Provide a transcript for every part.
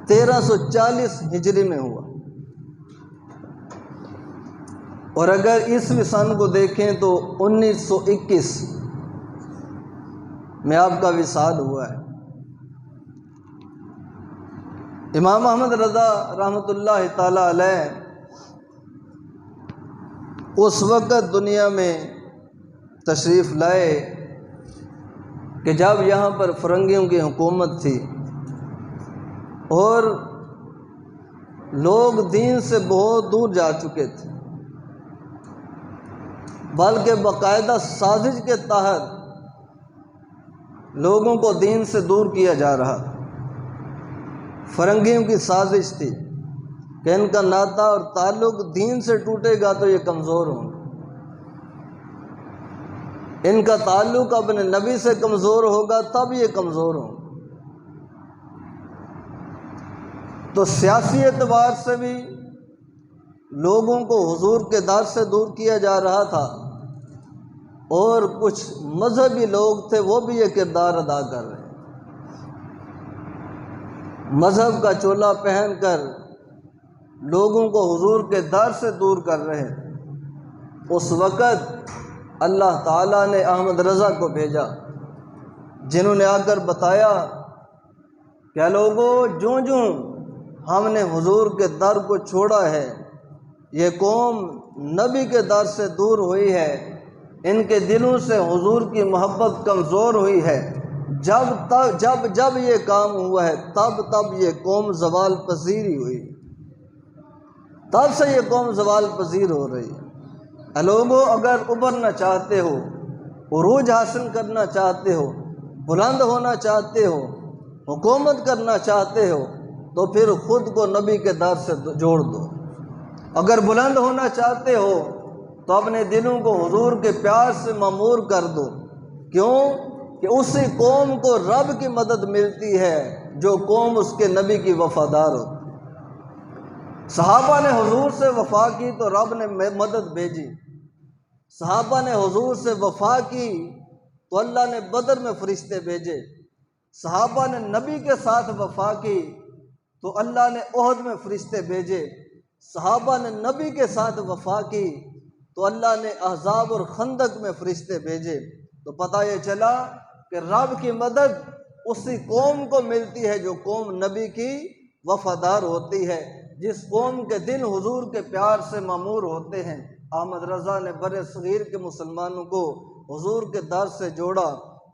1340 हिजरी में हुआ। और अगर ईस्वी सन को देखें तो 1921 में आपका विसाल हुआ है। इमाम अहमद रज़ा रहमतुल्लाह ताला अलैह उस वक़्त दुनिया में तशरीफ़ लाए कि जब यहाँ पर फ़िरंगियों की हुकूमत थी और लोग दीन से बहुत दूर जा चुके थे, बल्कि बाकायदा साजिश के तहत लोगों को दीन से दूर किया जा रहा। फ़िरंगियों की साजिश थी कि इनका नाता और ताल्लुक़ दीन से टूटेगा तो ये कमज़ोर होंगे, इनका ताल्लुक़ अपने नबी से कमज़ोर होगा तब ये कमज़ोर होंगे। तो सियासी एतबार से भी लोगों को हुजूर के दर से दूर किया जा रहा था और कुछ मजहबी लोग थे वो भी ये किरदार अदा कर रहे हैं। मज़हब का चोला पहनकर लोगों को हुजूर के दर से दूर कर रहे हैं। उस वक़्त अल्लाह ताला ने अहमद रज़ा को भेजा, जिन्होंने आकर बताया क्या लोगों, जो जो हमने हुजूर के दर को छोड़ा है, ये कौम नबी के दर से दूर हुई है, इनके दिलों से हुजूर की मोहब्बत कमज़ोर हुई है। जब ये काम हुआ है तब ये कौम ज़वाल पजीर हुई, तब से ये कौम ज़वाल पजीर हो रही है। लोगों, अगर उभरना चाहते हो, उरूज हासिल करना चाहते हो, बुलंद होना चाहते हो, हुकूमत करना चाहते हो, तो फिर ख़ुद को नबी के दर से जोड़ दो। अगर बुलंद होना चाहते हो तो अपने दिलों को हुजूर के प्यार से मामूर कर दो। क्यों कि उसी कौम को रब की मदद मिलती है जो कौम उसके नबी की वफ़ादार हो। सहाबा ने हुजूर से वफ़ा की तो रब ने मदद भेजी, सहाबा ने हुजूर से वफ़ा की तो अल्लाह ने बदर में फ़रिश्ते भेजे, सहाबा ने नबी के साथ वफ़ा की तो अल्लाह ने ओहद में फ़रिश्ते भेजे, सहाबा ने नबी के साथ वफ़ा की तो अल्लाह ने अहज़ाब और खंदक में फ़रिश्ते भेजे। तो पता ये चला कि रब की मदद उसी कौम को मिलती है जो कौम नबी की वफ़ादार होती है, जिस कौम के दिल हुजूर के प्यार से मामूर होते हैं। अहमद रज़ा ने बड़े सगीर के मुसलमानों को हुजूर के दर से जोड़ा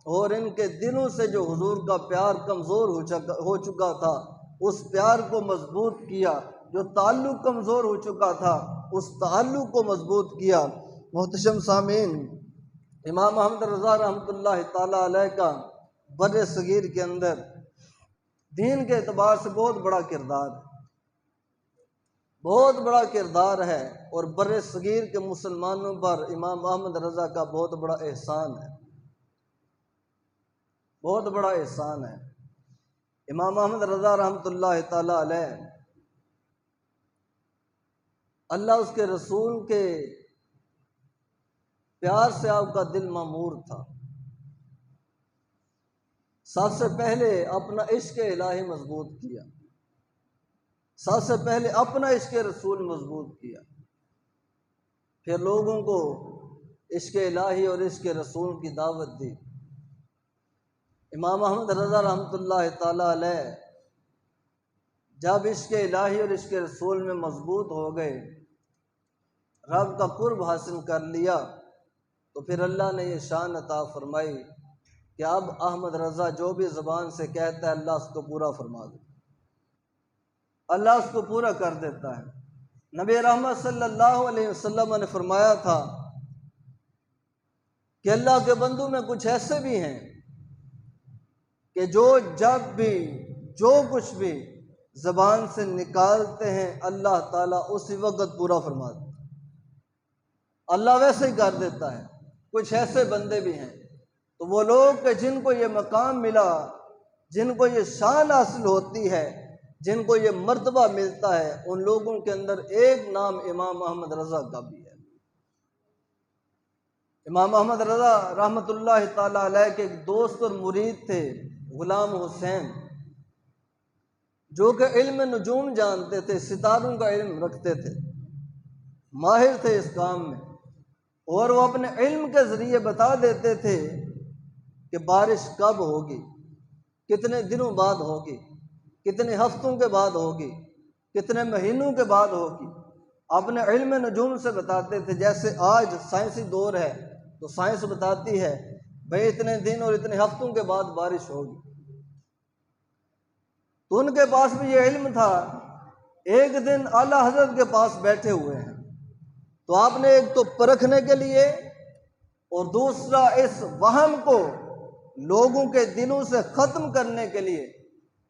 और इनके दिलों से जो हुजूर का प्यार कमज़ोर हो चुका था उस प्यार को मजबूत किया, जो ताल्लुक़ कमज़ोर हो चुका था उस ताल्लुक़ को मजबूत किया। मोहतरम सामीन, इमाम अहमद रज़ा रहमतुल्लाह ताला अलैह का बड़े सगीर के अंदर दीन के एतबार से बहुत बड़ा किरदार है और बड़े सगीर के मुसलमानों पर इमाम अहमद रज़ा का बहुत बड़ा एहसान है, बहुत बड़ा एहसान है। इमाम अहमद रज़ा रहमतुल्लाह ताला अलैह, अल्लाह उसके रसूल के प्यार से आपका दिल मामूर था। सबसे पहले अपना इश्क इलाही मजबूत किया, सबसे पहले अपना इश्क रसूल मजबूत किया, फिर लोगों को इश्क इलाही और इश्क रसूल की दावत दी। इमाम अहमद रज़ा रहमतुल्लाह ताला अलैह जब इश्क इलाही और इश्क रसूल में मजबूत हो गए, रब का कुर्ब हासिल कर लिया, तो फिर अल्लाह ने ये शान अता फरमाई कि अब अहमद रज़ा जो भी ज़बान से कहता है अल्लाह उसको पूरा फरमा दे, अल्लाह उसको पूरा कर देता है। नबी रहमत सल्लल्लाहु अलैहि वसल्लम ने फरमाया था कि अल्लाह के बंदों में कुछ ऐसे भी हैं कि जो जब भी जो कुछ भी ज़बान से निकालते हैं अल्लाह ताला उसी वक्त पूरा फरमा देता है, अल्लाह वैसे ही कर देता है। कुछ ऐसे बंदे भी हैं, तो वो लोग कि जिनको ये मकाम मिला, जिनको ये शान हासिल होती है, जिनको ये मर्तबा मिलता है, उन लोगों के अंदर एक नाम इमाम अहमद रज़ा का भी है। इमाम अहमद रज़ा रहमतुल्लाह ताला अलैह के एक दोस्त और मुरीद थे, गुलाम हुसैन। जो कि इल्म नजूम जानते थे, सितारों का इल्म रखते थे, माहिर थे इस काम में, और वो अपने इल्म के ज़रिए बता देते थे कि बारिश कब होगी, कितने दिनों बाद होगी, कितने हफ्तों के बाद होगी, कितने महीनों के बाद होगी। अपने इल्म नजूम से बताते थे। जैसे आज साइंसी दौर है तो साइंस बताती है भाई इतने दिन और इतने हफ्तों के बाद बारिश होगी, तो उनके पास भी ये इल्म था। एक दिन आला हजरत के पास बैठे हुए हैं, तो आपने एक तो परखने के लिए और दूसरा इस वहम को लोगों के दिलों से ख़त्म करने के लिए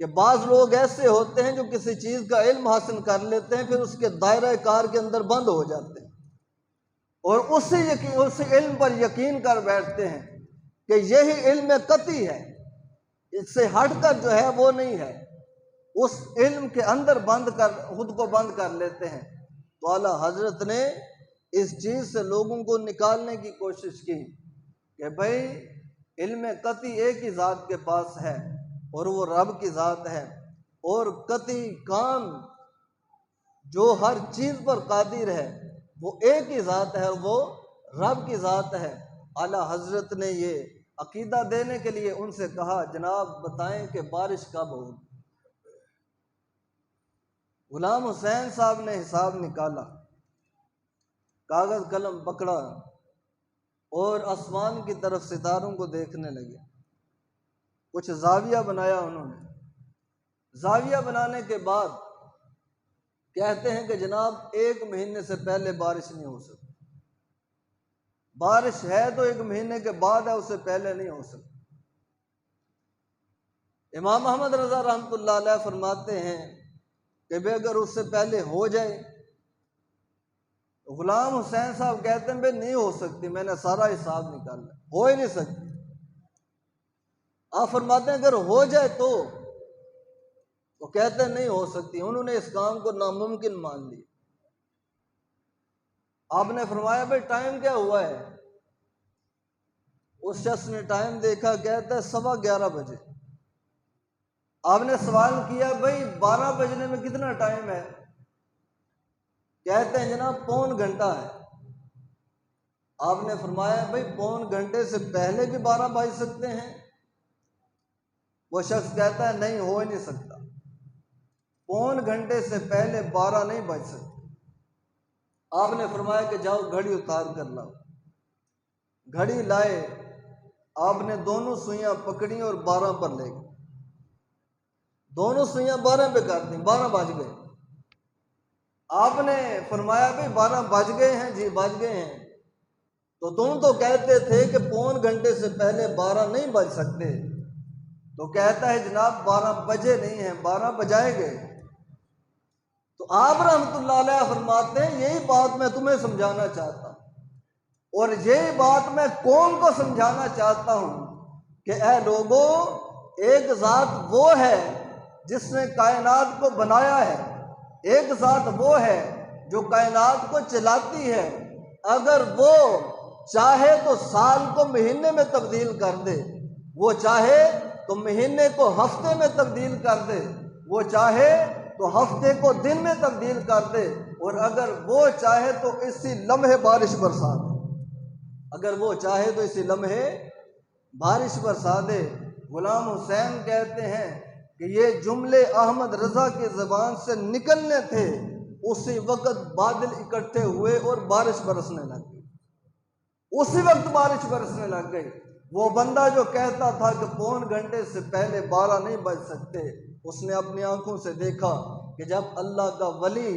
कि बाज़ लोग ऐसे होते हैं जो किसी चीज़ का इल्म हासिल कर लेते हैं, फिर उसके दायरा कार के अंदर बंद हो जाते हैं और उस इल्म पर यकीन कर बैठते हैं कि यही इल्म कती है, इससे हटकर जो है वो नहीं है। उस इल्म के अंदर खुद को बंद कर लेते हैं। तो आला हजरत ने इस चीज़ से लोगों को निकालने की कोशिश की कि भाई इल्म कती एक ही ज़ात के पास है और वो रब की ज़ात है, और कती काम जो हर चीज़ पर कादिर है वो एक ही ज़ात है और वो रब की ज़ात है। आला हजरत ने ये अकीदा देने के लिए उनसे कहा, जनाब बताएं कि बारिश कब होगी। गुलाम हुसैन साहब ने हिसाब निकाला, कागज़ कलम पकड़ा और आसमान की तरफ सितारों को देखने लगे। कुछ जाविया बनाया उन्होंने। जाविया बनाने के बाद कहते हैं कि जनाब 1 महीने से पहले बारिश नहीं हो सकती, बारिश है तो 1 महीने के बाद है, उससे पहले नहीं हो सकती। इमाम अहमद रज़ा रहमतुल्लाह अलैह फरमाते हैं कि भाई अगर उससे पहले हो जाए, तो गुलाम हुसैन साहब कहते हैं भाई नहीं हो सकती, मैंने सारा हिसाब निकाला, हो ही नहीं सकती। आप फरमाते हैं अगर हो जाए तो कहते हैं नहीं हो सकती। उन्होंने इस काम को नामुमकिन मान लिया। आपने फरमाया भाई टाइम क्या हुआ है? उस शख्स ने टाइम देखा, कहता है 11:15 बजे। आपने सवाल किया भाई 12 बजने में कितना टाइम है? कहते हैं जनाब 1.25 घंटा है। आपने फरमाया भाई 1.25 घंटे से पहले भी 12 बज सकते हैं? वो शख्स कहता है नहीं, हो ही नहीं सकता, 1.25 घंटे से पहले 12 नहीं बज सकते। आपने फरमाया कि जाओ घड़ी उतार कर लाओ। घड़ी लाए, आपने दोनों सुइयां पकड़ी और 12 पर ले गए। दोनों सुइयां 12 पे कर दी, 12 बज गए। आपने फरमाया भाई 12 बज गए हैं? जी बज गए हैं। तो तुम तो कहते थे कि 1.25 घंटे से पहले 12 नहीं बज सकते। तो कहता है जनाब 12 बजे नहीं हैं, 12 बजाए गए। तो आप रहमतुल्लाह अलैह फरमाते हैं यही बात मैं तुम्हें समझाना चाहता हूँ, और यही बात मैं कौम को समझाना चाहता हूँ कि ऐ लोगों, एक ज़ात वो है जिसने कायनात को बनाया है, एक ज़ात वो है जो कायनात को चलाती है। अगर वो चाहे तो साल को महीने में तब्दील कर दे, वो चाहे तो महीने को हफ्ते में तब्दील कर दे, वो चाहे तो हफ्ते को दिन में तब्दील कर दे, और अगर वो चाहे तो इसी लम्हे बारिश बरसा दे। अगर वो चाहे तो इसी लम्हे बारिश बरसा दे। गुलाम हुसैन कहते हैं कि ये जुमले अहमद रज़ा की ज़बान से निकलने थे, उसी वक्त बादल इकट्ठे हुए और बारिश बरसने लग गई। उसी वक्त बारिश बरसने लग गई। वो बंदा जो कहता था कि 1.25 घंटे से पहले 12 नहीं बज सकते, उसने अपनी आंखों से देखा कि जब अल्लाह का वली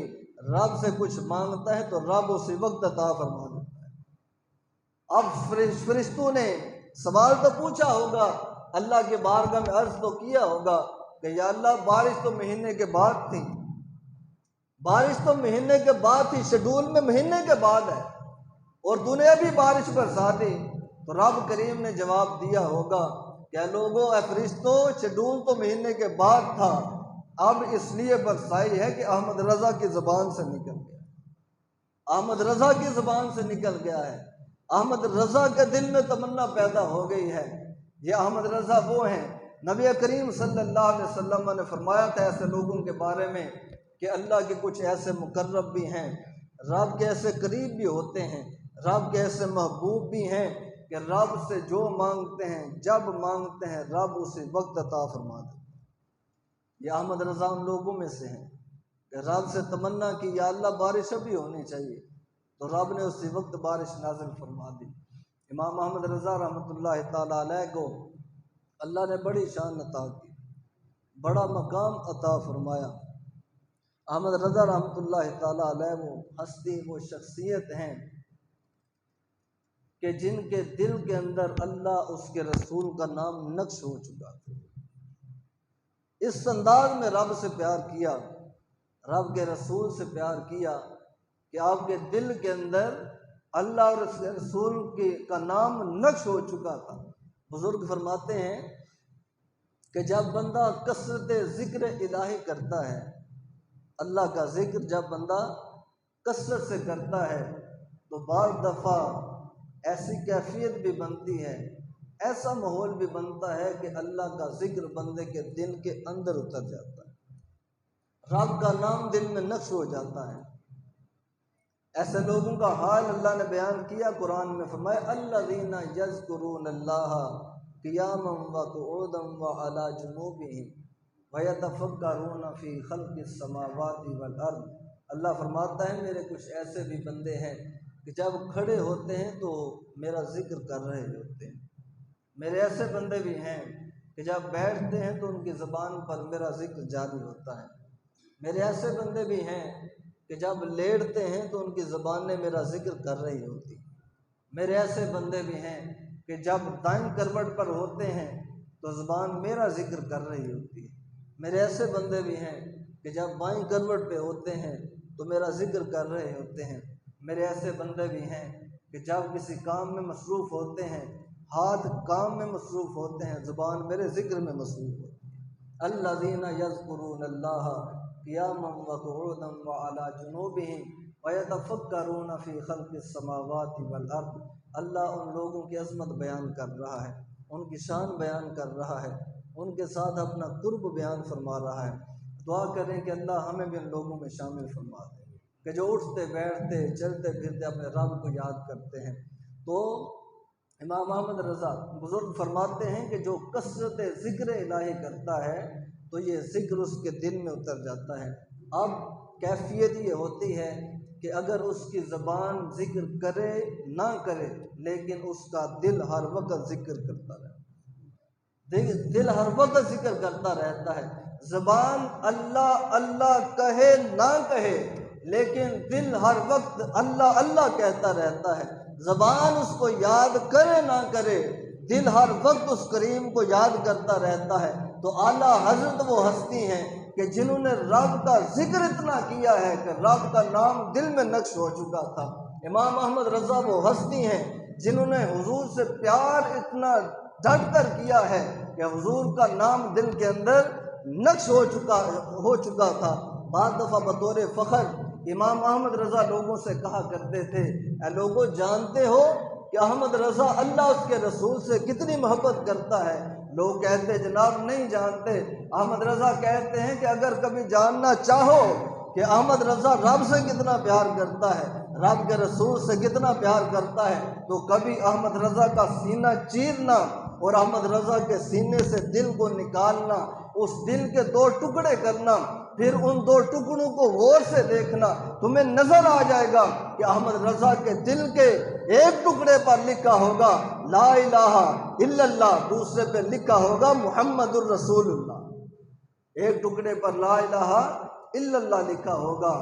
रब से कुछ मांगता है तो रब उसी वक्त अता फरमा देता है। अब फरिश्तों ने सवाल तो पूछा होगा, अल्लाह के बारगाह में अर्ज तो किया होगा कि या अल्लाह बारिश तो महीने के बाद थी, बारिश तो महीने के बाद थी, शेड्यूल में महीने के बाद है, और तूने अभी बारिश बरसा दी। तो रब करीम ने जवाब दिया होगा, क्या लोगों फरिश्तों, शेड्यूल तो महीने के बाद था, अब इसलिए बरसाई है कि अहमद रज़ा की ज़बान से निकल गया, अहमद रज़ा की ज़बान से निकल गया है। अहमद रज़ा के दिल में तमन्ना पैदा हो गई है। ये अहमद रज़ा वो हैं नबी करीम सल्लल्लाहु अलैहि वसल्लम ने फरमाया था ऐसे लोगों के बारे में कि अल्लाह के कुछ ऐसे मुकर्रब भी हैं, रब के ऐसे करीब भी होते हैं, रब के ऐसे महबूब भी हैं कि रब से जो मांगते हैं, जब मांगते हैं, रब उसी वक्त अता फरमा देते। ये अहमद रज़ा उन लोगों में से हैं कि रब से तमन्ना की या अल्लाह बारिश अभी होनी चाहिए, तो रब ने उसी वक्त बारिश नाज़िल फरमा दी। इमाम अहमद रज़ा रहमतुल्लाह ताला अलैह को अल्लाह ने बड़ी शान अता की, बड़ा मकाम अता फरमाया। अहमद रज़ा रहमतुल्लाह ताला अलैह वो हस्ती, वो शख्सियत हैं कि जिनके दिल के अंदर अल्लाह उसके रसूल का नाम नक्श हो चुका था। इस अंदाज में रब से प्यार किया, रब के रसूल से प्यार किया कि आपके दिल के अंदर अल्लाह और उसके रसूल का नाम नक्श हो चुका था। बुजुर्ग फरमाते हैं कि जब बंदा कसरत ज़िक्र इलाही करता है, अल्लाह का ज़िक्र जब बंदा कसरत से करता है, तो बार दफ़ा ऐसी कैफियत भी बनती है, ऐसा माहौल भी बनता है कि अल्लाह का ज़िक्र बंदे के दिल के अंदर उतर जाता है, रब का नाम दिल में नक्श हो जाता है। ऐसे लोगों का हाल अल्लाह ने बयान किया कुरान में, फरमाया अल्लज़ीना यज़्कुरूनल्लाह क़ियामन व क़ुऊदन व अला जुनूबिहिम व यतफ़क्करूना फ़ी ख़ल्क़िस समावाति वल अर्द। अल्लाह फरमाता है मेरे कुछ ऐसे भी बंदे हैं कि जब खड़े होते हैं तो मेरा ज़िक्र कर रहे होते हैं। मेरे ऐसे बंदे भी हैं कि जब बैठते हैं तो उनकी ज़बान पर मेरा ज़िक्र जारी होता है। मेरे ऐसे बंदे भी हैं कि जब लेटते हैं तो उनकी ज़बानें मेरा ज़िक्र कर रही होती। मेरे ऐसे बंदे भी हैं कि जब दाईं करवट पर होते हैं तो ज़बान मेरा ज़िक्र कर रही होती है। मेरे ऐसे बंदे भी हैं कि जब बाईं करवट पे होते हैं तो मेरा ज़िक्र कर रहे होते हैं। मेरे ऐसे बंदे भी हैं कि जब किसी काम में मसरूफ़ होते हैं, हाथ काम में मसरूफ़ होते हैं, ज़ुबान मेरे ज़िक्र में मसरूफ़ होती है। अल्लज़ीना यज़्कुरूनल्लाह क़ियामन व क़ुऊदन व अला जुनूबिहिम व यतफ़क्करूना फ़ी ख़ल्क़िस समावाति वल अर्द। अल्लाह उन लोगों की अज़मत बयान कर रहा है, उनकी शान बयान कर रहा है, उनके साथ अपना कुर्ब बयान फरमा रहा है। दुआ करें कि अल्लाह हमें भी उन लोगों में शामिल फरमा दे कि जो उठते बैठते चलते फिरते अपने रब को याद करते हैं। तो इमाम अहमद रज़ा बुज़ुर्ग फरमाते हैं कि जो कसरत ज़िक्र इलाही करता है तो ये ज़िक्र उसके दिल में उतर जाता है। अब कैफियत ये होती है कि अगर उसकी ज़बान ज़िक्र करे ना करे, लेकिन उसका दिल हर वक्त ज़िक्र करता रहे, दिल हर वक्त ज़िक्र करता रहता है। ज़बान अल्लाह अल्लाह कहे ना कहे, लेकिन दिल हर वक्त अल्लाह अल्लाह कहता रहता है। ज़बान उसको याद करे ना करे, दिल हर वक्त उस करीम को याद करता रहता है। तो आला हज़रत वो हस्ती हैं कि जिन्होंने रब का ज़िक्र इतना किया है कि रब का नाम दिल में नक्श हो चुका था। इमाम अहमद रज़ा वो हस्ती हैं जिन्होंने हुजूर से प्यार इतना डट कर किया है कि हुजूर का नाम दिल के अंदर नक्श हो चुका था। बाद दफ़ा बतौर फ़ख्र इमाम अहमद रज़ा लोगों से कहा करते थे, ऐ लोगों जानते हो कि अहमद रज़ा अल्लाह उसके रसूल से कितनी मोहब्बत करता है? लोग कहते जनाब नहीं जानते। अहमद रज़ा कहते हैं कि अगर कभी जानना चाहो कि अहमद रज़ा रब से कितना प्यार करता है, रब के रसूल से कितना प्यार करता है, तो कभी अहमद रज़ा का सीना चीरना और अहमद रज़ा के सीने से दिल को निकालना, उस दिल के दो टुकड़े करना, फिर उन दो टुकड़ों को गौर से देखना, तुम्हें नजर आ जाएगा कि अहमद रज़ा के दिल के एक टुकड़े पर लिखा होगा ला इलाहा इल्लल्लाह, दूसरे पे लिखा होगा मुहम्मदुर रसूलुल्लाह। एक टुकड़े पर ला इलाहा इल्लल्लाह लिखा होगा,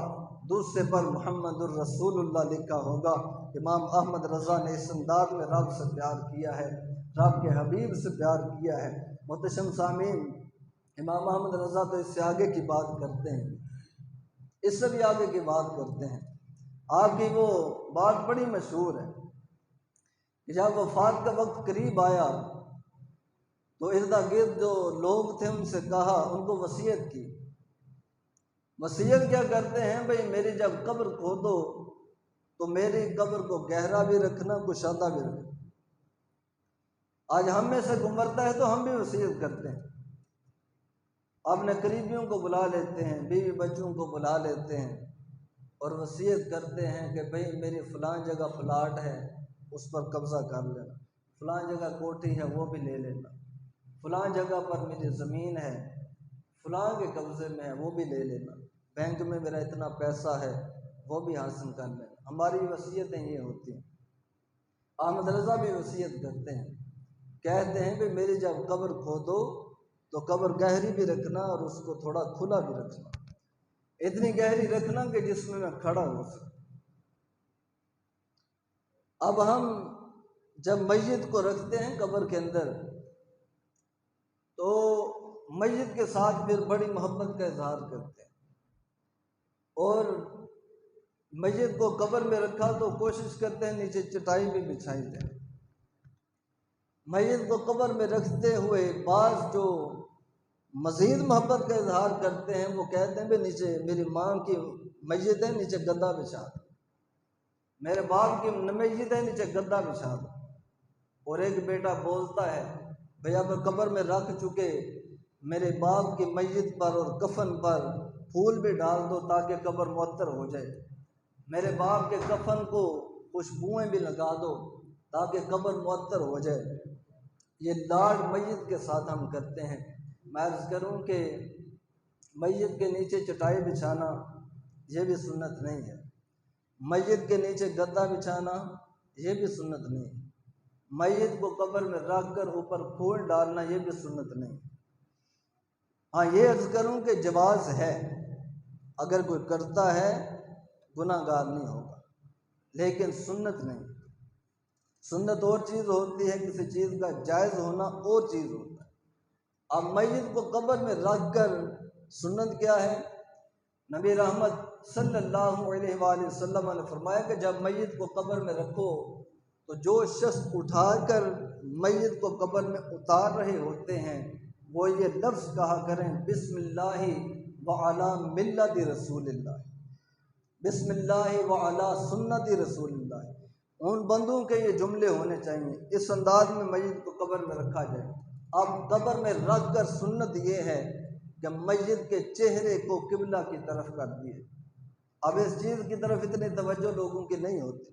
दूसरे पर मुहम्मदुर रसूलुल्लाह लिखा होगा। इमाम अहमद रज़ा ने इस अंदाज में रब से प्यार किया है, रब के हबीब से प्यार किया है। मुहतरम सामीन, इमाम अहमद रज़ा तो इससे आगे की बात करते हैं, इससे भी आगे की बात करते हैं। आपकी वो बात बड़ी मशहूर है कि जब वफ़ात का वक्त करीब आया तो इर्दा गिर्द जो लोग थे उनसे कहा, उनको वसीयत की। वसीयत क्या करते हैं भाई, मेरी जब कब्र खोदो तो मेरी कब्र को गहरा भी रखना, कुशादा भी रखना। आज हम में से गुमरता है तो हम भी वसीयत करते हैं, अपने करीबियों को बुला लेते हैं, बीवी बच्चों को बुला लेते हैं और वसीयत करते हैं कि भाई मेरी फ़लाँ जगह प्लाट है, उस पर कब्ज़ा कर लेना, फ़लाँ जगह कोठी है वो भी ले लेना, फ़लाँ जगह पर मेरी ज़मीन है, फ़लाँ के कब्ज़े में है वो भी ले लेना, बैंक में मेरा इतना पैसा है वो भी हासिल कर लेना। हमारी वसीयतें ये होती हैं। अहमद रज़ा भी वसीयत करते हैं, कहते हैं कि मेरी जब कब्र खोदो तो कब्र गहरी भी रखना और उसको थोड़ा खुला भी रखना, इतनी गहरी रखना कि जिसमें मैं खड़ा हो सकूं। अब हम जब मैयत को रखते हैं कब्र के अंदर तो मैयत के साथ फिर बड़ी मोहब्बत का इजहार करते हैं और मैयत को कब्र में रखा तो कोशिश करते हैं नीचे चटाई भी बिछाई जाए। मैयत को कब्र में रखते हुए बाज़ जो मज़ीद मोहब्बत का इजहार करते हैं वो कहते हैं कि नीचे मेरी माँ की मैयत है, नीचे गद्दा बिछा दो, मेरे बाप की मैयत है, नीचे गद्दा बिछा दो। और एक बेटा बोलता है भैया अब कब्र में रख चुके मेरे बाप की मैयत पर और कफन पर फूल भी डाल दो ताकि कब्र मुअत्तर हो जाए, मेरे बाप के कफन को खुशबुएँ भी लगा दो ताकि कब्र मुअत्तर हो जाए। ये लाड मैयत के साथ हम करते हैं। मैं अर्ज़ करूँ कि मैयत के नीचे चटाई बिछाना ये भी सुन्नत नहीं है, मैयत के नीचे गद्दा बिछाना ये भी सुन्नत नहीं है, मैयत को कब्र में रख कर ऊपर फूल डालना ये भी सुन्नत नहीं। हाँ, ये अर्ज़ करूँ कि जवाज़ है, अगर कोई करता है गुनाहगार नहीं होगा, लेकिन सुन्नत नहीं। सुन्नत और चीज़ होती है, किसी चीज़ का जायज़ होना और चीज़ होता है। अब मैयत को कब्र में रख कर सुन्नत क्या है? नबी रहमत सल्लल्लाहु अलैहि वसल्लम ने फरमाया कि जब मैयत को कब्र में रखो तो जो शख्स उठाकर मैयत को कब्र में उतार रहे होते हैं वो ये लफ्ज़ कहा करें बिस्मिल्लाहि व अला मिल्लति रसूलिल्लाह, बिस्मिल्लाहि व अला सुन्नति रसूलिल्लाह। उन बंदों के ये जुमले होने चाहिए, इस अंदाज में मैयत को कब्र में रखा जाए। अब कब्र में रख कर सुन्नत ये है कि मैयत के चेहरे को किबला की तरफ कर दिए। अब इस चीज़ की तरफ इतनी तवज्जो लोगों की नहीं होती,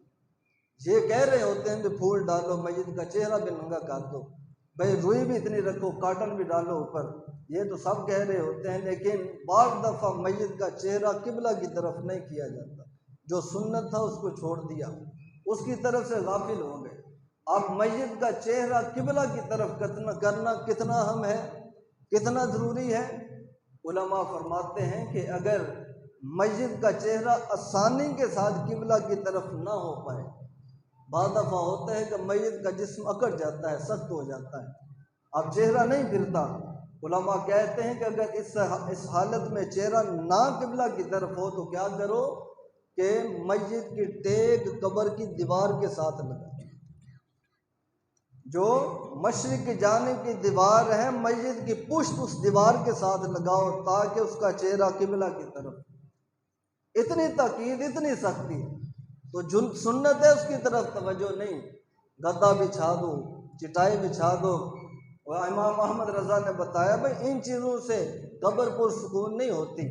ये कह रहे होते हैं कि फूल डालो, मैयत का चेहरा भी नंगा कर दो, भाई रुई भी इतनी रखो, काटन भी डालो ऊपर, ये तो सब कह रहे होते हैं, लेकिन बार दफ़ा मैयत का चेहरा किबला की तरफ नहीं किया जाता। जो सुन्नत था उसको छोड़ दिया, उसकी तरफ से गाफिल हो गए। अब मैयत का चेहरा किबला की तरफ करना कितना अहम है, कितना ज़रूरी है। उलमा फरमाते हैं कि अगर मैयत का चेहरा आसानी के साथ किबला की तरफ ना हो पाए, बाद दफ़ा होता है कि मैयत का जिस्म अकड़ जाता है, सख्त हो जाता है, अब चेहरा नहीं फिरता। उलमा कहते हैं कि अगर इस हालत में चेहरा ना किबला की तरफ हो तो क्या करो कि मैयत की टेक कब्र की दीवार के साथ लगा, जो मशरिक की जानिब की दीवार है मैयत की पुश्त उस दीवार के साथ लगाओ ताकि उसका चेहरा किबला की तरफ। इतनी ताकीद, इतनी सख्ती, तो जो सुन्नत है उसकी तरफ तवज्जो नहीं। गद्दा बिछा दो, चटाई बिछा दो। और इमाम अहमद रज़ा ने बताया भाई इन चीज़ों से कब्र पुरसुकून नहीं होती,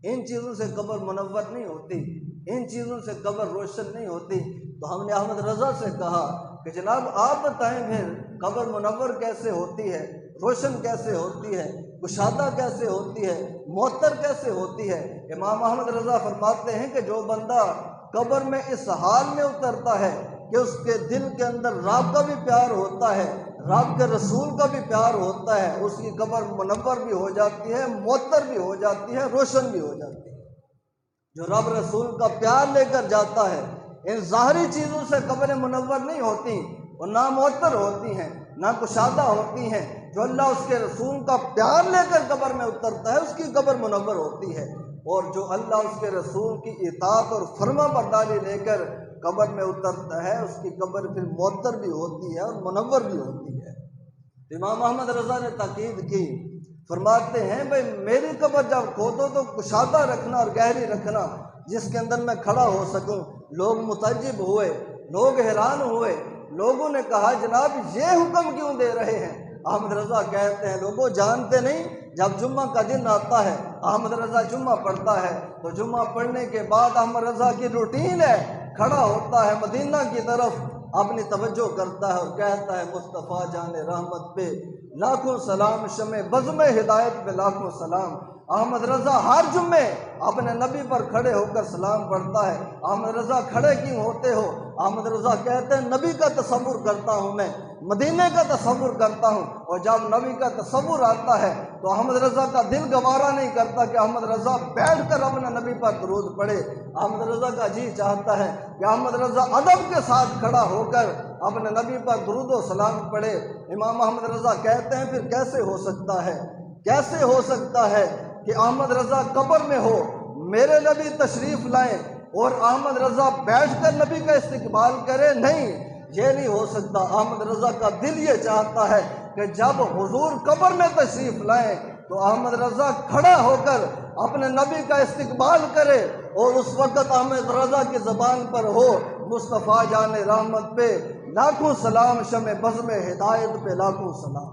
इन चीज़ों से कब्र मुनव्वर नहीं होती, इन चीज़ों से कब्र रोशन नहीं होती। तो हमने अहमद रज़ा से कहा कि जनाब आप बताएं फिर कब्र मुनव्वर कैसे होती है, रोशन कैसे होती है, कुशादा कैसे होती है, मुअत्तर कैसे होती है। इमाम अहमद रज़ा फरमाते हैं कि जो बंदा कब्र में इस हाल में उतरता है कि उसके दिल के अंदर रब का भी प्यार होता है, रब के रसूल का भी प्यार होता है, उसकी कब्र मुनव्वर भी हो जाती है, मुअत्तर भी हो जाती है, रोशन भी हो जाती है। जो रब रसूल का प्यार लेकर जाता है, इन ज़ाहरी चीज़ों से कब्रें मुनव्वर नहीं होती, और ना मुअत्तर होती हैं, ना कुशादा होती हैं। जो अल्लाह उसके रसूल का प्यार लेकर कब्र में उतरता है उसकी कब्र मुनव्वर होती है, और जो अल्लाह उसके रसूल की इताअत और फर्मा बरदारी लेकर कब्र में उतरता है उसकी कब्र फिर मुअत्तर भी होती है और मुनव्वर भी होती है। इमाम अहमद रज़ा ने ताकीद की, फरमाते हैं भाई मेरी कब्र जब खोदो तो कुशादा रखना और गहरी रखना जिसके अंदर मैं खड़ा हो सकूं। लोग मुतअज्जिब हुए, लोग हैरान हुए, लोगों ने कहा जनाब ये हुक्म क्यों दे रहे हैं। अहमद रज़ा कहते हैं लोगों जानते नहीं जब जुम्मा का दिन आता है, अहमद रज़ा जुम्मा पढ़ता है, तो जुम्मा पढ़ने के बाद अहमद रज़ा की रूटीन है, खड़ा होता है मदीना की तरफ, अपनी तवज्जो करता है और कहता है मुस्तफ़ा जाने रहमत पे लाखों सलाम, शमे बज़्म हिदायत पे लाखों सलाम। अहमद रज़ा हर जुम्मे अपने नबी पर खड़े होकर सलाम पढ़ता है। अहमद रज़ा खड़े क्यों होते हो? अहमद रज़ा कहते हैं नबी का तसव्वुर करता हूँ, मैं मदीने का तसव्वुर करता हूँ, और जब नबी का तसव्वुर आता है तो अहमद रज़ा का दिल गवारा नहीं करता कि अहमद रज़ा बैठ कर अपने नबी पर दरूद पढ़े। अहमद रज़ा का जी चाहता है कि अहमद रज़ा अदब के साथ खड़ा होकर अपने नबी पर दरूद व सलाम पढ़े। इमाम अहमद रज़ा कहते हैं फिर कैसे हो सकता है, कैसे हो सकता है कि अहमद रज़ा कब्र में हो, मेरे नबी तशरीफ़ लाएं और अहमद रज़ा बैठ कर नबी का इस्तकबाल करे? नहीं, ये नहीं हो सकता। अहमद रज़ा का दिल ये चाहता है कि जब हुजूर कब्र में तशरीफ़ लाएं तो अहमद रज़ा खड़ा होकर अपने नबी का इस्तकबाल करे, और उस वक़्त अहमद रज़ा की ज़बान पर हो मुस्तफ़ा जाने रहमत पे लाखों सलाम, शमे बज़्म हिदायत पे लाखों सलाम।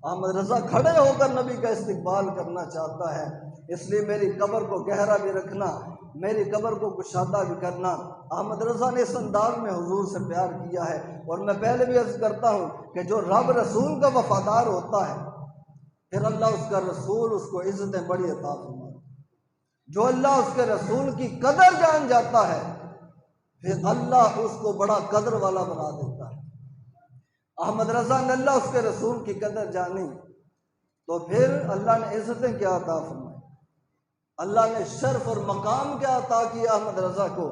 अहमद रज़ा खड़े होकर नबी का इस्तकबाल करना चाहता है। इसलिए मेरी कब्र को गहरा भी रखना, मेरी कब्र को कुशादा भी करना। अहमद रज़ा ने इस अंदाज में हुजूर से प्यार किया है। और मैं पहले भी अर्ज़ करता हूँ कि जो रब रसूल का वफ़ादार होता है, फिर अल्लाह उसका रसूल उसको इज़्ज़तें बड़ी अता फरमाता है। जो अल्लाह उसके रसूल की कदर जान जाता है, फिर अल्लाह उसको बड़ा कदर वाला बना देता है। अहमद रज़ा ने अल्लाह उसके रसूल की कदर जानी, तो फिर अल्लाह ने इज़्ज़तें क्या अता फरमाई, अल्लाह ने शर्फ और मकाम क्या अता किया अहमद रज़ा को।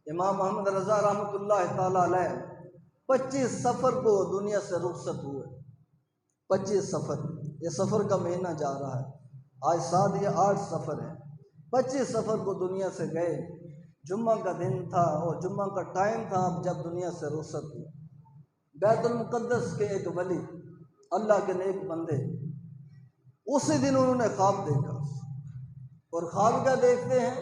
इमाम अहमद रज़ा रहमतुल्लाह ताला अलैह 25 सफ़र को दुनिया से रुखसत हुए। 25 सफ़र, ये सफ़र का महीना जा रहा है, आज 7 या 8 सफ़र है। 25 सफ़र को दुनिया से गए। जुम्मा का दिन था और जुम्मा का टाइम था जब दुनिया से रुखसत हुए। बैतुल मुक़द्दस के एक वली, अल्लाह के नेक बंदे, उसी दिन उन्होंने ख्वाब देखा। और ख्वाब क्या देखते हैं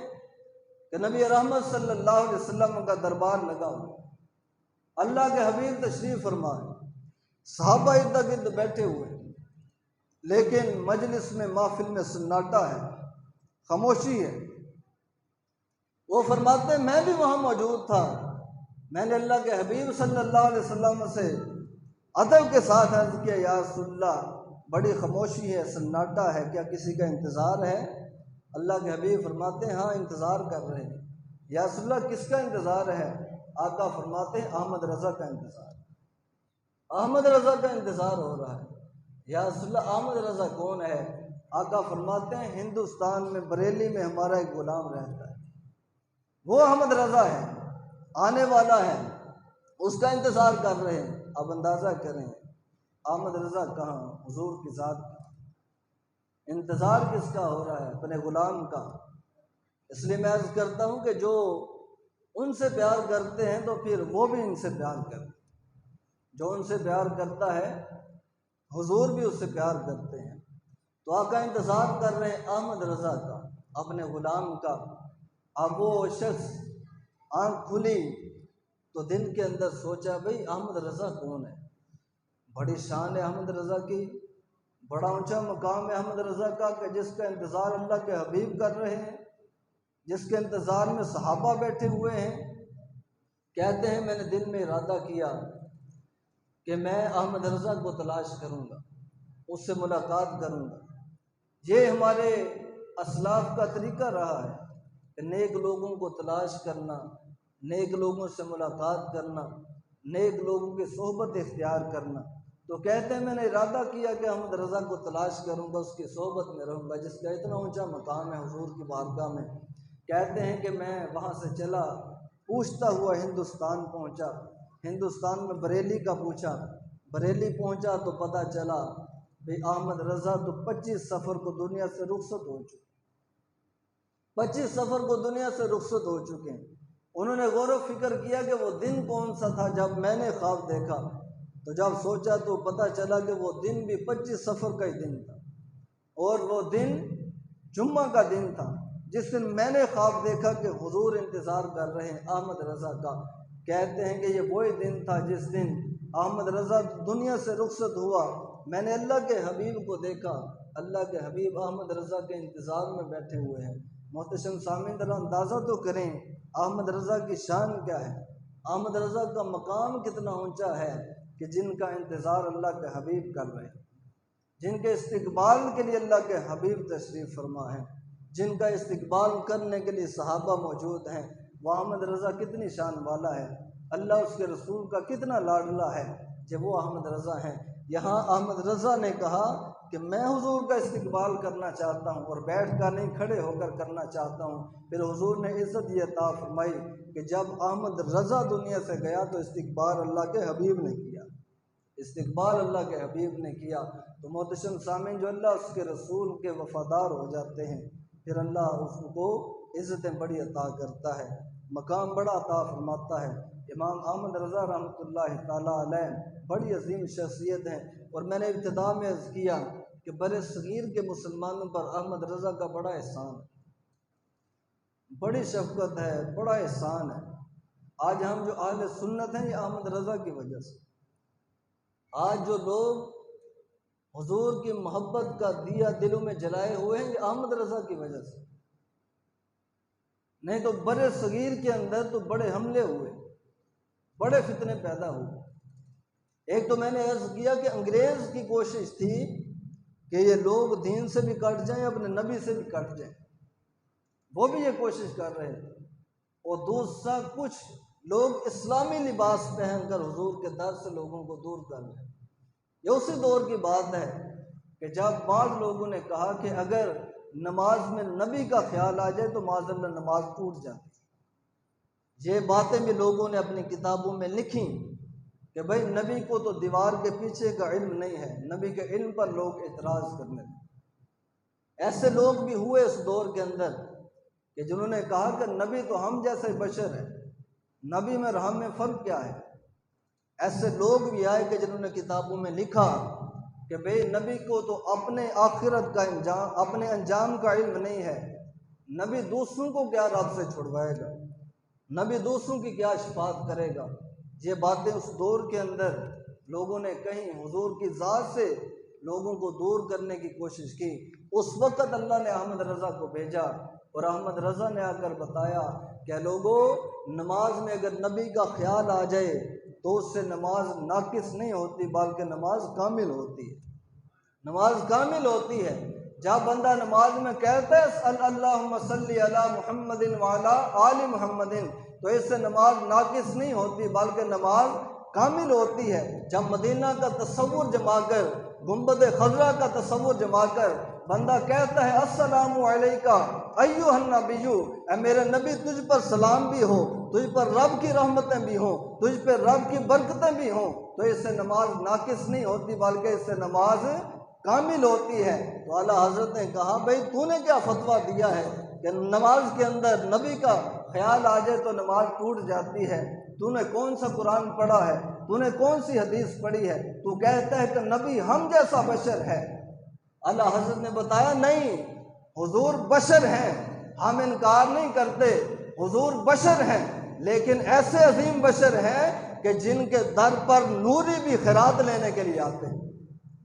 कि नबी रहमत सल्लल्लाहु अलैहि वसल्लम का दरबार लगा हुआ, अल्लाह के हबीब तशरीफ़ फरमाए, सहाबा इर्द गिर्द बैठे हुए, लेकिन मजलिस में, महफिल में सन्नाटा है, खामोशी है। वो फरमाते मैं भी वहाँ मौजूद था, मैंने अल्लाह के हबीब सल्लल्लाहु अलैहि वसल्लम से अदब के साथ अर्ज़ किया, या रसूलल्लाह बड़ी खामोशी है, सन्नाटा है, क्या किसी का इंतज़ार है? अल्लाह के हबीब फरमाते हैं हाँ इंतज़ार कर रहे हैं। या रसूलल्लाह किसका इंतज़ार है? आका फरमाते हैं अहमद रज़ा का इंतज़ार, अहमद रज़ा का इंतज़ार हो रहा है। या रसूलल्लाह अहमद रज़ा कौन है? आका फरमाते हैं हिंदुस्तान में बरेली में हमारा एक गुलाम रहता है, वो अहमद रज़ा है, आने वाला है, उसका इंतज़ार कर रहे हैं। अब अंदाज़ा करें अहमद रज़ा कहाँ, हुजूर की ज़ात का इंतज़ार किसका हो रहा है? अपने ग़ुलाम का। इसलिए मैं अर्ज़ करता हूँ कि जो उनसे प्यार करते हैं तो फिर वो भी इनसे प्यार करते हैं। जो उनसे प्यार करता है, हुजूर भी उससे प्यार करते हैं। तो आका इंतज़ार कर रहे हैं अहमद रज़ा का, अपने ग़ुलाम का। अब वो शख्स आँख खुली तो दिल के अंदर सोचा भाई अहमद रज़ा कौन है? बड़ी शान है अहमद रज़ा की, बड़ा ऊंचा मकाम है अहमद रज़ा का कि जिसका इंतज़ार अल्लाह के हबीब कर रहे हैं, जिसके इंतज़ार में सहाबा बैठे हुए हैं। कहते हैं मैंने दिल में इरादा किया कि मैं अहमद रज़ा को तलाश करूँगा, उससे मुलाकात करूँगा। ये हमारे असलाफ का तरीका रहा है कि नेक लोगों को तलाश करना, नेक लोगों से मुलाकात करना, नेक लोगों की सोहबत इख्तियार करना। तो कहते हैं मैंने इरादा किया कि अहमद रज़ा को तलाश करूँगा, उसकी सोहबत में रहूँगा, जिसका इतना ऊंचा मकाम है हुजूर की बारगाह में। कहते हैं कि मैं वहाँ से चला, पूछता हुआ हिंदुस्तान पहुँचा। हिंदुस्तान में बरेली का पूछा, बरेली पहुँचा तो पता चला भाई अहमद रज़ा तो 25 सफ़र को दुनिया से रुखसत हो चुके, 25 सफ़र को दुनिया से रुखसत हो चुके हैं। उन्होंने गौर व फिक्र किया कि वो दिन कौन सा था जब मैंने ख्वाब देखा। तो जब सोचा तो पता चला कि वो दिन भी 25 सफ़र का ही दिन था, और वो दिन जुम्मा का दिन था जिस दिन मैंने ख्वाब देखा कि हुजूर इंतज़ार कर रहे हैं अहमद रज़ा का। कहते हैं कि ये वही दिन था जिस दिन अहमद रज़ा दुनिया से रुखसत हुआ। मैंने अल्लाह के हबीब को देखा, अल्लाह के हबीब अहमद रज़ा के इंतज़ार में बैठे हुए हैं। मोहतरम सामीन ज़रा अंदाज़ा तो करें अहमद रज़ा की शान क्या है, अहमद रज़ा का मकाम कितना ऊंचा है कि जिनका इंतज़ार अल्लाह के हबीब कर रहे हैं, जिनके इस्तकबाल के लिए अल्लाह के हबीब तशरीफ़ फरमा है, जिनका इस्तकबाल करने के लिए सहाबा मौजूद हैं। वह अहमद रज़ा कितनी शान वाला है, अल्लाह उसके रसूल का कितना लाडला है जब वो अहमद रज़ा हैं। यहाँ अहमद रज़ा ने कहा कि मैं हुजूर का इस्तकबाल करना चाहता हूँ और बैठ कर नहीं खड़े होकर करना चाहता हूँ। फिर हुजूर ने इज़्ज़त ये अता फरमाई कि जब अहमद रज़ा दुनिया से गया तो इस्तकबाल अल्लाह के हबीब ने किया, इस्तकबाल अल्लाह के हबीब ने किया। तो मोहतरम सामीन जो अल्लाह उसके रसूल के वफ़ादार हो जाते हैं फिर अल्लाह उसको इज़्ज़तें बड़ी अता करता है, मकाम बड़ा अता फरमाता है। इमाम अहमद रज़ा रहमतुल्लाहि ताला अलैह बड़ी अजीम शख्सियत हैं और मैंने इब्तिदा में अर्ज़ किया कि बड़े सगीर के मुसलमानों पर अहमद रज़ा का बड़ा एहसान है, बड़ी शफ़क़त है, बड़ा एहसान है। आज हम जो अहले सुन्नत हैं ये अहमद रज़ा की वजह से, आज जो लोग हुजूर की मोहब्बत का दिया दिलों में जलाए हुए हैं ये अहमद रज़ा की वजह से, नहीं तो बड़े सगीर के अंदर तो बड़े हमले हुए, बड़े फितने पैदा हुए। एक तो मैंने अर्ज़ किया कि अंग्रेज़ की कोशिश थी कि ये लोग दीन से भी कट जाएं, अपने नबी से भी कट जाएं, वो भी ये कोशिश कर रहे थे। और दूसरा कुछ लोग इस्लामी लिबास पहनकर हुजूर के दर से लोगों को दूर कर रहे हैं। ये उसी दौर की बात है कि जब बाद लोगों ने कहा कि अगर नमाज में नबी का ख्याल आ जाए तो माज़अल्लाह नमाज टूट जाती। ये बातें भी लोगों ने अपनी किताबों में लिखी कि भाई नबी को तो दीवार के पीछे का इल्म नहीं है, नबी के इल्म पर लोग एतराज़ करने लगे। ऐसे लोग भी हुए उस दौर के अंदर कि जिन्होंने कहा कि नबी तो हम जैसे बशर है, नबी में और हम में फ़र्क क्या है। ऐसे लोग भी आए कि जिन्होंने किताबों में लिखा कि भाई नबी को तो अपने आखिरत का अंजाम, अपने अंजाम का इल्म नहीं है, नबी दूसरों को क्या रब से छुड़वाएगा, नबी दूसरों की क्या शफाअत करेगा। ये बातें उस दौर के अंदर लोगों ने कहीं हुजूर की ज़ात से लोगों को दूर करने की कोशिश की। उस वक़्त अल्लाह ने अहमद रज़ा को भेजा और अहमद रज़ा ने आकर बताया कि लोगों, नमाज में अगर नबी का ख्याल आ जाए तो उससे नमाज नाकिस नहीं होती बल्कि नमाज कामिल होती है, नमाज कामिल होती है। जब बंदा नमाज में कहता है अल्लाहुम्मा सल्ली अला मुहम्मदिन व अला आलि मुहम्मदिन तो इससे नमाज नाकिस नहीं होती बल्कि नमाज कामिल होती है। जब मदीना का तसव्वुर जमा कर, गुंबद खज़रा का तसव्वुर जमा कर बंदा कहता है अस्सलामु अलैका अय्युहन नबिय्यु, ऐ मेरे नबी तुझ पर सलाम भी हो, तुझ पर रब की रहमतें भी हों, तुझ पर रब की बरकतें भी हों, तो इससे नमाज नाकिस नहीं होती बल्कि इससे नमाज कामिल होती है। तो आला हज़रत ने कहा भाई तूने क्या फतवा दिया है कि नमाज के अंदर नबी का ख्याल आ जाए तो नमाज टूट जाती है। तूने कौन सा कुरान पढ़ा है, तूने कौन सी हदीस पढ़ी है, तू कहता है कि नबी हम जैसा बशर है। आला हज़रत ने बताया नहीं, हुजूर बशर हैं, हम इनकार नहीं करते, हुजूर बशर हैं, लेकिन ऐसे अजीम बशर हैं कि जिनके दर पर नूरी भी खैरात लेने के लिए आते हैं,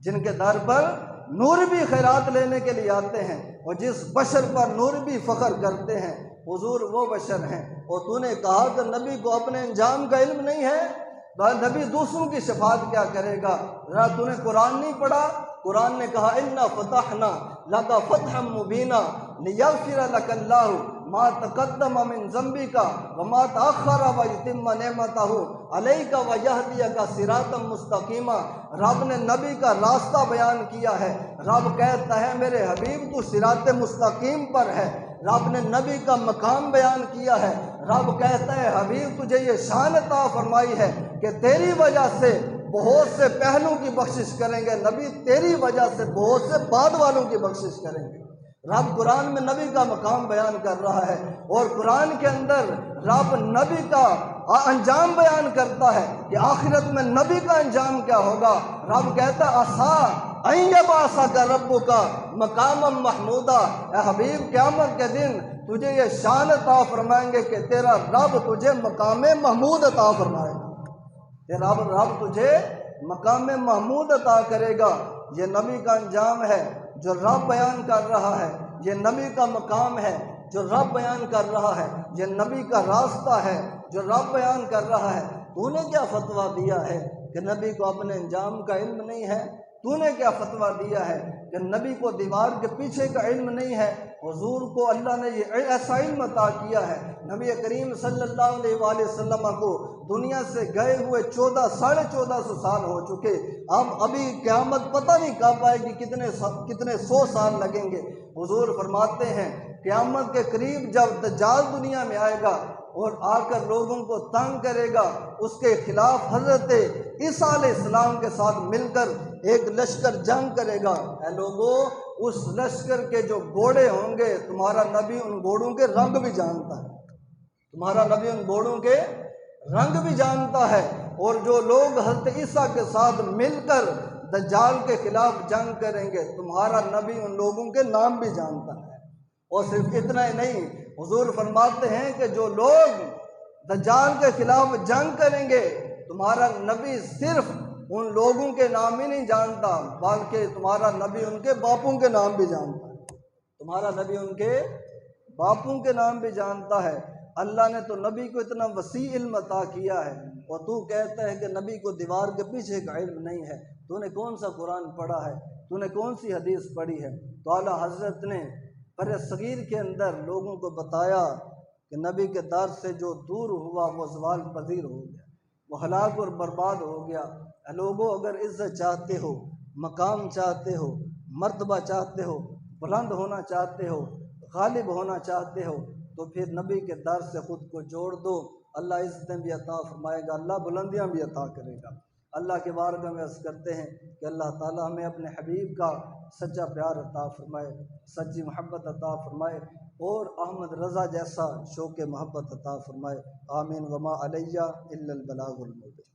जिनके दर पर नूर भी खैरात लेने के लिए आते हैं और जिस बशर पर नूर भी फ़ख्र करते हैं हुजूर वो बशर हैं। और तूने कहा कि नबी को अपने अंजाम का इल्म नहीं है, नबी दूसरों की शफाअत क्या करेगा। जरा तूने कुरान नहीं पढ़ा, कुरान ने कहा इन्ना फतहना लका फतहम मुबीना लियग़फ़िर लकल्लाहु मा तक़द्दम मिन ज़ंबिका व मा तअख़्ख़रा व युतिम्म निअमतहु अलैका व यहदियका सिरातम मुस्तक़ीमा। रब ने नबी का रास्ता बयान किया है, रब कहता है मेरे हबीब तू सिरात मुस्तक़ीम पर है। रब ने नबी का मकाम बयान किया है, रब कहता है हबीब तुझे ये शान अता फरमाई है कि तेरी वजह से बहुत से पहलू की बख्शिश करेंगे, नबी तेरी वजह से बहुत से बाद वालों की बख्शिश करेंगे। रब कुरान में नबी का मकाम बयान कर रहा है और कुरान के अंदर रब नबी का अंजाम बयान करता है कि आखिरत में नबी का अंजाम क्या होगा। रब कहता आसा अय्यबासा का रब्बु का मकाम महमूदा, हबीब क़यामत के दिन तुझे ये शान अता फरमाएंगे कि तेरा रब तुझे मकाम महमूद अता फरमाएगा, तेरा रब तुझे मकाम महमूद अता करेगा। ये नबी का अंजाम है। जो रब बयान कर रहा है, ये नबी का मकाम है जो रब बयान कर रहा है, ये नबी का रास्ता है जो रब बयान कर रहा है। तूने क्या फतवा दिया है कि नबी को अपने अंजाम का इल्म नहीं है? तूने क्या फतवा दिया है कि नबी को दीवार के पीछे का इल्म नहीं है? हुजूर को अल्लाह ने ये ऐसा इल्म अता किया है। नबी करीम सल्लल्लाहु अलैहि वसल्लम को दुनिया से गए हुए 1400 साल हो चुके। अब अभी क़यामत पता नहीं कब आएगी, कितने 100 साल लगेंगे। हुजूर फरमाते हैं क़यामत के करीब जब दज्जाल दुनिया में आएगा और आकर लोगों को तंग करेगा, उसके खिलाफ हज़रत ईसा अलैहिस्सलाम के साथ मिलकर एक लश्कर जंग करेगा। ऐ लोगों, उस लश्कर के जो घोड़े होंगे, तुम्हारा नबी उन घोड़ों के रंग भी जानता है, तुम्हारा नबी उन घोड़ों के रंग भी जानता है। और जो लोग हज़रत ईसा के साथ मिलकर दज्जाल के खिलाफ जंग करेंगे, तुम्हारा नबी उन लोगों के नाम भी जानता है। और सिर्फ इतना ही नहीं, हुजूर फरमाते हैं कि जो लोग दज्जाल के खिलाफ जंग करेंगे, तुम्हारा नबी सिर्फ उन लोगों के नाम ही नहीं जानता, बल्कि तुम्हारा नबी उनके बापों के नाम भी जानता है। तुम्हारा नबी उनके बापों के नाम भी जानता है। अल्लाह ने तो नबी को इतना वसी इल्म अता किया है, और तू कहता है कि नबी को दीवार के पीछे का इल्म नहीं है। तूने कौन सा कुरान पढ़ा है? तूने कौन सी हदीस पढ़ी है? तो आला हज़रत ने पर सगीर के अंदर लोगों को बताया कि नबी के दर से जो दूर हुआ वो ज़वाल पजीर हो गया, वो हलाक और बर्बाद हो गया। लोगों, अगर इज़्ज़त चाहते हो, मकाम चाहते हो, मर्तबा चाहते हो, बुलंद होना चाहते हो, गालिब होना चाहते हो, तो फिर नबी के दर से ख़ुद को जोड़ दो। अल्लाह इज़्ज़तें भी अता फरमाएगा, अल्लाह बुलंदियाँ भी अता करेगा। अल्लाह के बारगाह में अर्ज़ करते हैं कि अल्लाह ताला हमें अपने हबीब का सच्चा प्यार अता फरमाए, सच्ची मोहब्बत अता फरमाए, और अहमद रज़ा जैसा शौक़ मोहब्बत अता फरमाए। आमीन। वमा अलैया इल्लल बलागुल मुबीन।